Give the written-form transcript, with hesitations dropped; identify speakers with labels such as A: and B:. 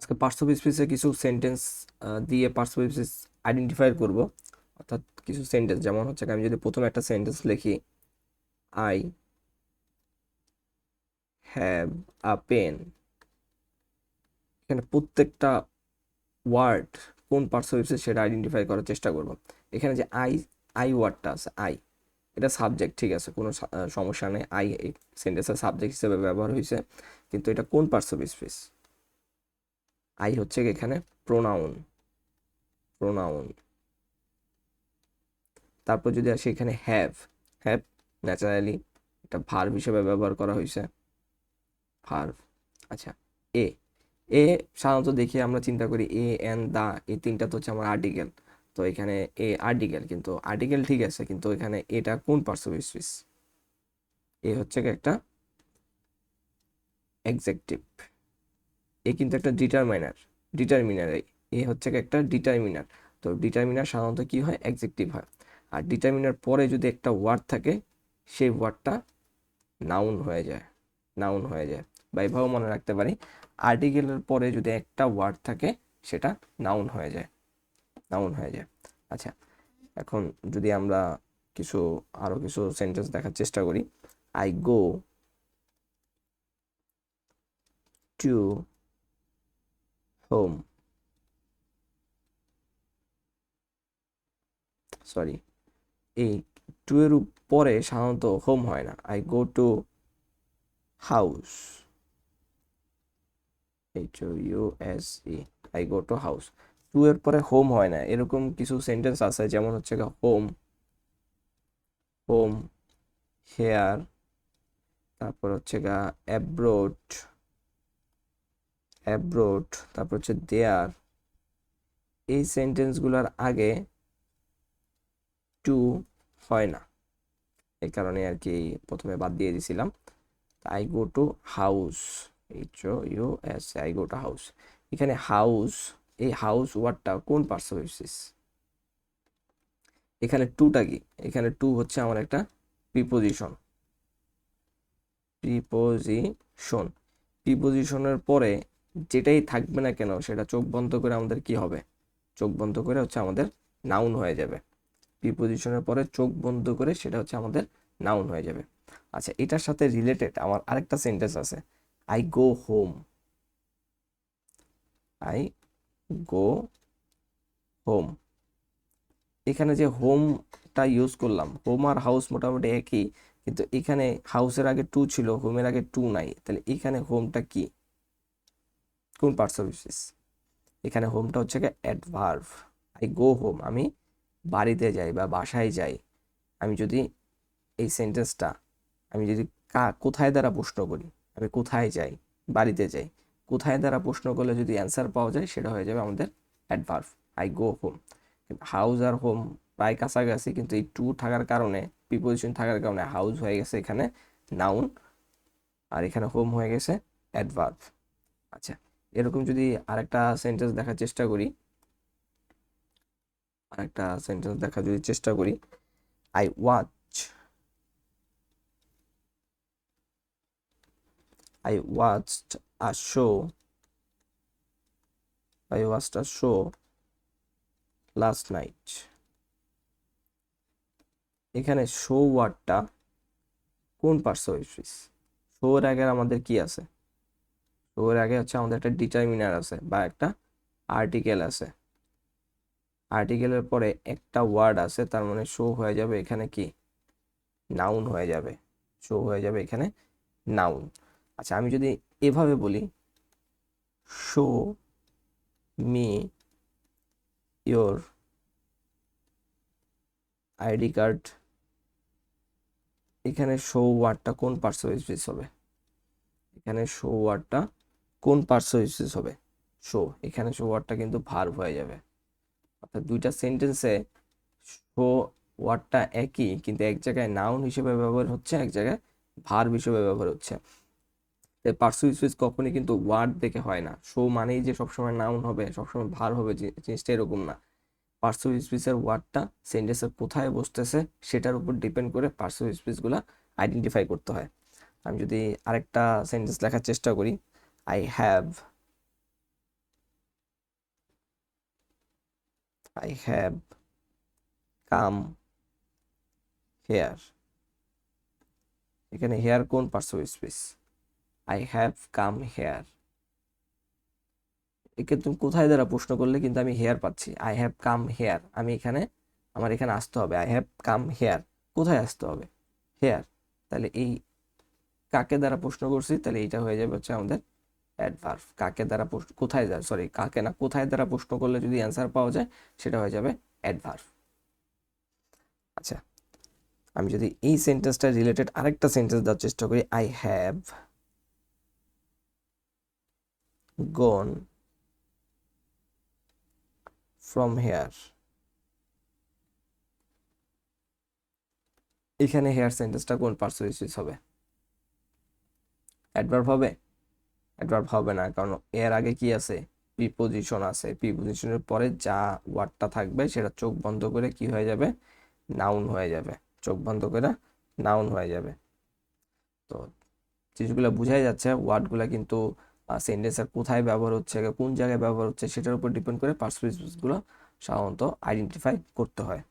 A: আজকে parts of স্পিচে কিছু sentence দিয়ে পার্টস অফ স্পিচ আইডেন্টিফাই করব। অর্থাৎ কিছু সেন্টেন্স, যেমন হচ্ছে আমি যদি প্রথমে একটা সেন্টেন্স লিখি, আই হ্যাভ আ পেন, এখানে প্রত্যেকটা ওয়ার্ড কোন পার্টস অফ স্পিচ সেটা আইডেন্টিফাই করার চেষ্টা করব। এখানে যে আই আই ওয়ার্ডটা আছে, আই এটা সাবজেক্ট, ঠিক আছে, কোনো সমস্যা নেই, আই এই সেন্টেন্সের সাবজেক্ট হিসেবে ব্যবহার হয়েছে, কিন্তু এটা কোন পার্টস অফ স্পিচ? আই হচ্ছে এখানে প্রোনাউন, প্রোনাউন। তারপর যদি আসি এখানে হ্যাভ, হ্যাভ ন্যাচারালি এটা ভার্ব হিসেবে ব্যবহার করা হয়েছে, ভার্ব। আচ্ছা, এ এ সাধারণত দেখি আমরা চিন্তা করি এ এন দা, এই তিনটা তো হচ্ছে আমার আর্টিকেল। তো এখানে এ আর্টিকেল, কিন্তু আর্টিকেল ঠিক আছে, কিন্তু এখানে এটা কোন পার্টস অফ স্পিচ? এ হচ্ছে একটা এক্সেকটিভ, এ কিন্তু একটা ডিটারমিনার, ডিটারমিনার। এ হচ্ছে একটা ডিটারমিনার। তো ডিটারমিনার সাধারণত কি হয়? এক্সেকটিভ হয়। আর ডিটারমিনার পরে যদি একটা ওয়ার্ড থাকে, সেই ওয়ার্ডটা নাউন হয়ে যায়, নাউন হয়ে যায়। বা এভাবেও মনে রাখতে পারি, আর্টিকেলের পরে যদি একটা ওয়ার্ড থাকে সেটা নাউন হয়ে যায়, নাউন হয়ে যায়। আচ্ছা, এখন যদি আমরা কিছু আরো কিছু সেন্টেন্স দেখার চেষ্টা করি, I go to home, sorry, এই টু এর পরে সাধারণত হোম হয় না, I go to house, H O U S E, I go to house. To এর পরে হোম হয় না, এরকম কিছু সেন্টেন্স আছে, যেমন হচ্ছে হোম, হোম, হেয়ার, তারপর হচ্ছে অ্যাব্রোড, অ্যাব্রোড, তারপর হচ্ছে দেয়ার। এই সেন্টেন্সগুলোর আগে টু হয় না, এই কারণে আর কি প্রথমে বাদ দিয়ে দিছিলাম। I go to house, H O U S, I go to house. এখানে হাউস, এই হাউস ওয়ার্ডটা কোন পার্টস অফ স্পিচ? এখানে টুটা কি? এখানে টু হচ্ছে আমার একটা প্রিপোজিশন, প্রিপোজিশন। প্রিপোজিশনের পরে যেটাই থাকবে না কেন সেটা চোখ বন্ধ করে আমাদের কি হবে? চোখ বন্ধ করে হচ্ছে আমাদের নাউন হয়ে যাবে। প্রিপোজিশনের পরে চোখ বন্ধ করে সেটা হচ্ছে আমাদের নাউন হয়ে যাবে। আচ্ছা, এটার সাথে রিলেটেড আমার আরেকটা সেন্টেন্স আছে, I go home, I go home. এখানে যে হোমটা ইউজ করলাম, হোম আর হাউস মোটামুটি একই, কিন্তু এখানে হাউসের আগে টু ছিল, হোমের আগে টু নাই, তাহলে এখানে হোমটা কি? কোন পার্টস অফ স্পিচ? এখানে হোমটা হচ্ছে অ্যাডভার্ব। আই গো হোম, আমি বাড়িতে যাই বা বাসায় যাই। আমি যদি এই সেন্টেন্সটা আমি যদি কোথায় দ্বারা প্রশ্ন করি, আমি কোথায় যাই, বাড়িতে যাই, কোথায় দ্বারা প্রশ্ন করলে যদি অ্যান্সার পাওয়া যায় সেটা হয়ে যাবে আমাদের adverb, I go home. House আর হোম প্রায় কাছাকাছি, কিন্তু এই টু থাকার কারণে, প্রিপোজিশন থাকার কারণে হাউস হয়ে গেছে এখানে নাউন, আর এখানে হোম হয়ে গেছে অ্যাডভার্ব। আচ্ছা, এরকম যদি আরেকটা সেন্টেন্স দেখার চেষ্টা করি, আরেকটা সেন্টেন্স দেখার যদি চেষ্টা করি, I watch, I watched a show, I watched a show last night. এখানে শো ওয়ার্ডটা কোন পার্টস অফ স্পিচ? শো এর আগে আমাদের কি আছে? শো এর আগে হচ্ছে আমাদের একটা ডিটারমিনার আছে বা একটা আর্টিকেল আছে। আর্টিকেলের পরে একটা ওয়ার্ড আছে, তার মানে শো হয়ে যাবে এখানে কি? নাউন হয়ে যাবে, শো হয়ে যাবে এখানে নাউন। আচ্ছা, আমি যদি এভাবে বলি, show me your ID card, এখানে শো ওয়ার্ডটা কোন পার্টস অফ স্পিচ হবে? এখানে শো ওয়ার্ডটা কোন পার্টস অফ স্পিচ হবে? শো, এখানে শো ওয়ার্ডটা কিন্তু ভার্ব হয়ে যাবে। অর্থাৎ দুইটা সেন্টেন্সে শো ওয়ার্ডটা একই, কিন্তু এক জায়গায় নাউন হিসেবে ব্যবহার হচ্ছে, এক জায়গায় ভার্ব হিসেবে ব্যবহার হচ্ছে। পার্টস অফ স্পিচ কখনই কিন্তু ওয়ার্ড দেখে হয় না, শো মানেই যে সবসময় নাউন হবে, সবসময় ভার্ব হবে, জিনিসটা এরকম না। পার্টস অফ স্পিচের ওয়ার্ডটা সেন্টেন্সের কোথায় বসতেছে সেটার উপর ডিপেন্ড করে পার্টস অফ স্পিচগুলো আইডেন্টিফাই করতে হয়। আমি যদি আরেকটা সেন্টেন্স লেখার চেষ্টা করি, I have I have come here. এখানে হেয়ার কোন parts of speech? I have come here. একে তুমি কোথায় দ্বারা প্রশ্ন করলে কিন্তু আমি হেয়ার পাচ্ছি, আই হ্যাভ কাম হেয়ার। আমি এখানে, আমার এখানে আসতে হবে আই হ্যাভ কাম হেয়ার, কোথায় আসতে হবে? হেয়ার। তাহলে এই কাকে দ্বারা প্রশ্ন করছি, তাহলে এইটা হয়ে যাবে হচ্ছে আমাদের অ্যাডভার্ব। কাকে দ্বারা কোথায় যায়, সরি কাকে না কোথায় দ্বারা প্রশ্ন করলে যদি অ্যান্সার পাওয়া যায় সেটা হয়ে যাবে অ্যাডভার্ব। আচ্ছা, আমি যদি এই সেন্টেন্সটা রিলেটেড আরেকটা সেন্টেন্স দেওয়ার চেষ্টা করি, I have gone from here. এখানে হেয়ার সেন্টেন্সটা কোন পার্সোনাল হবে? অ্যাডভার্ব হবে? অ্যাডভার্ব হবে না, কারণ এর আগে কি আছে? প্রিপোজিশন আছে। প্রিপোজিশনের পরে যা ওয়ার্ডটা থাকবে সেটা চোখ বন্ধ করে কি হয়ে যাবে? নাউন হয়ে যাবে। চোখ বন্ধ করে নাউন হয়ে যাবে। তো জিনিসগুলো বোঝাই যাচ্ছে, ওয়ার্ডগুলো কিন্তু সেন্টেন্সের কোথায় ব্যবহার হচ্ছে, কোন জায়গায় ব্যবহার হচ্ছে সেটার উপর ডিপেন্ড করে পার্সোনাল স্পিচগুলো সাধারণত আইডেন্টিফাই করতে হয়।